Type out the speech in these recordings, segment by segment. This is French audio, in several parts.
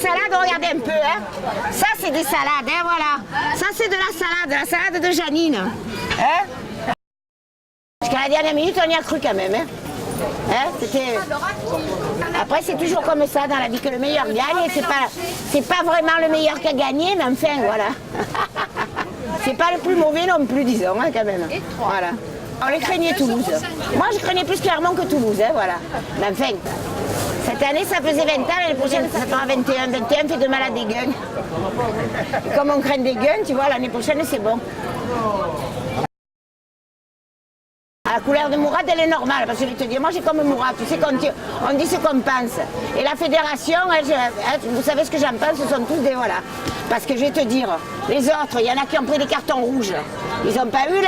salades, regardez un peu. Hein. Ça, c'est des salades, hein, voilà. Ça, c'est de la salade de Janine. Hein. Jusqu'à la dernière minute, on y a cru quand même. Hein. Hein, après, c'est toujours comme ça dans la vie que le meilleur gagne. Et c'est pas vraiment le meilleur qui a gagné, mais enfin, voilà. C'est pas le plus mauvais non plus, disons, hein, quand même. Voilà. On les craignait Toulouse. Moi, je craignais plus Clermont que Toulouse, hein, voilà. Mais enfin, cette année, ça faisait 20 ans, l'année prochaine, ça fera 21. 21 fait de mal à des gueules. Comme on craint des gueules, tu vois, l'année prochaine, c'est bon. La couleur de Mourad, elle est normale, parce que je vais te dire, moi j'ai comme Mourad, tu sais, on dit ce qu'on pense. Et la fédération, vous savez ce que j'en pense, ce sont tous des, voilà. Parce que je vais te dire, les autres, il y en a qui ont pris des cartons rouges. Ils n'ont pas eu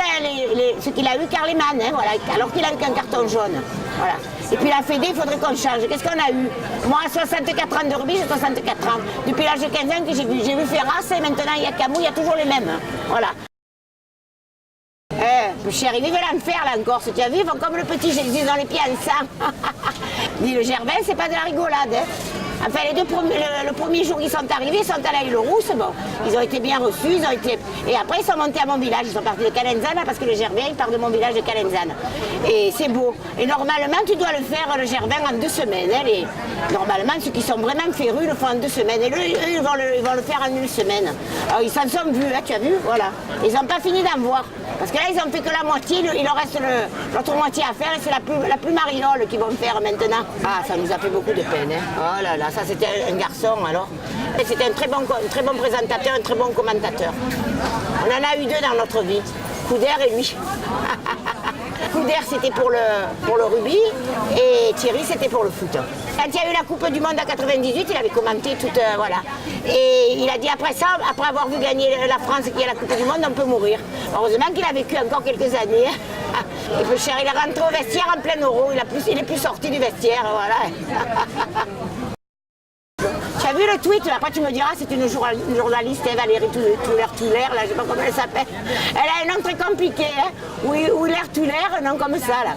ce qu'il a eu Carleman, hein, voilà, alors qu'il a eu qu'un carton jaune. Voilà. Et puis la Fédé, il faudrait qu'on change. Qu'est-ce qu'on a eu? Moi, à 64 ans de rugby, j'ai 64 ans. Depuis l'âge de 15 ans que j'ai vu Ferras, et maintenant il y a Camou, il y a toujours les mêmes. Voilà. Le cher, il vivait l'enfer là encore, tu as vu, ils font comme le petit Jésus dans les pieds en sang. Dit le Gervais, c'est pas de la rigolade. Hein. Enfin, le premier jour qu'ils sont arrivés, ils sont allés à l'Île-Rousse, bon, ils ont été bien reçus, et après ils sont montés à mon village, ils sont partis de Calenzane, parce que le Gervais, il part de mon village de Calenzane. Et c'est beau. Et normalement, tu dois le faire, le Gervais, en 2 semaines. Hein, normalement, ceux qui sont vraiment férus le font en 2 semaines. Et eux, ils vont le faire en 1 semaine. Alors, ils s'en sont vus, hein, tu as vu, voilà. Ils n'ont pas fini d'en voir. Parce que là, ils ont fait que la moitié, il leur reste l'autre moitié à faire, et c'est la plus mariole qu'ils vont faire maintenant. Ah, ça nous a fait beaucoup de peine. Hein. Oh là là, ça c'était un garçon alors. Et c'était un très bon présentateur, un très bon commentateur. On en a eu 2 dans notre vie, Couder et lui. Couder c'était pour le rugby et Thierry c'était pour le foot. Quand il y a eu la Coupe du Monde en 98, il avait commenté toute, voilà. Et il a dit après ça, après avoir vu gagner la France qui est la Coupe du Monde, on peut mourir. Heureusement qu'il a vécu encore quelques années. Et le cher, il est rentré au vestiaire en plein euro, il est plus sorti du vestiaire, voilà. Tu as vu le tweet, après tu me diras, c'est une journaliste, Valérie Touler, là, je sais pas comment elle s'appelle. Elle a un nom très compliqué, hein, Touler, un nom comme ça, là.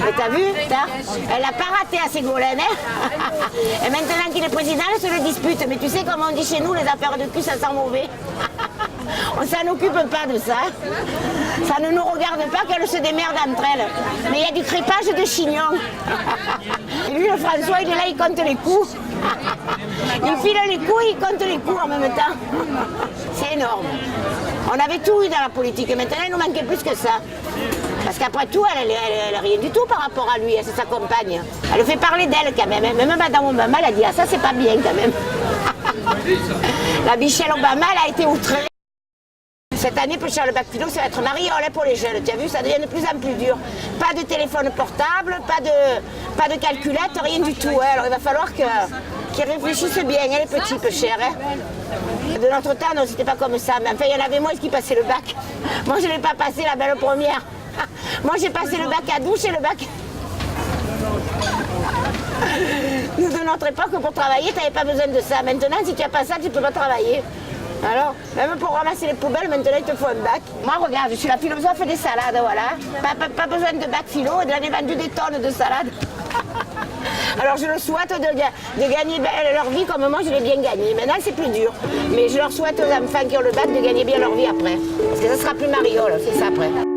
Et t'as vu, elle n'a pas raté à Ségolène, hein. Et maintenant qu'il est président, elle se le dispute. Mais tu sais, comme on dit chez nous, les affaires de cul, ça sent mauvais. On s'en occupe pas de ça. Ça ne nous regarde pas qu'elles se démerdent entre elles. Mais il y a du crépage de chignon. Et lui, le François, il est là, il compte les coups. Il file les coups, il compte les coups en même temps. C'est énorme. On avait tout eu dans la politique et maintenant il nous manquait plus que ça. Parce qu'après tout, elle n'a rien du tout par rapport à lui, c'est sa compagne. Elle fait parler d'elle quand même. Même Madame Obama, elle a dit, ah ça c'est pas bien quand même. La Michelle Obama, elle a été outrée. Cette année, pour le bac philo, ça va être mariole pour les jeunes. Tu as vu, ça devient de plus en plus dur. Pas de téléphone portable, pas de calculette, rien du tout. Hein. Alors il va falloir qu'ils réfléchissent bien. Elle est petite, peu chère. Hein. De notre temps, non, c'était pas comme ça. Mais enfin, il y en avait moins qui passaient le bac. Moi, je ne l'ai pas passé la belle première. Moi, j'ai passé le bac à douche et le bac. Nous, de notre époque, pour travailler, tu n'avais pas besoin de ça. Maintenant, si tu n'as pas ça, tu ne peux pas travailler. Alors, même pour ramasser les poubelles, maintenant il te faut un bac. Moi, regarde, je suis la philosophe des salades, voilà. Pas besoin de bac philo, j'en ai vendu des tonnes de salades. Alors, je leur souhaite de gagner leur vie comme moi, je l'ai bien gagné. Maintenant, c'est plus dur. Mais je leur souhaite aux enfants qui ont le bac de gagner bien leur vie après. Parce que ça sera plus mariole, c'est ça après.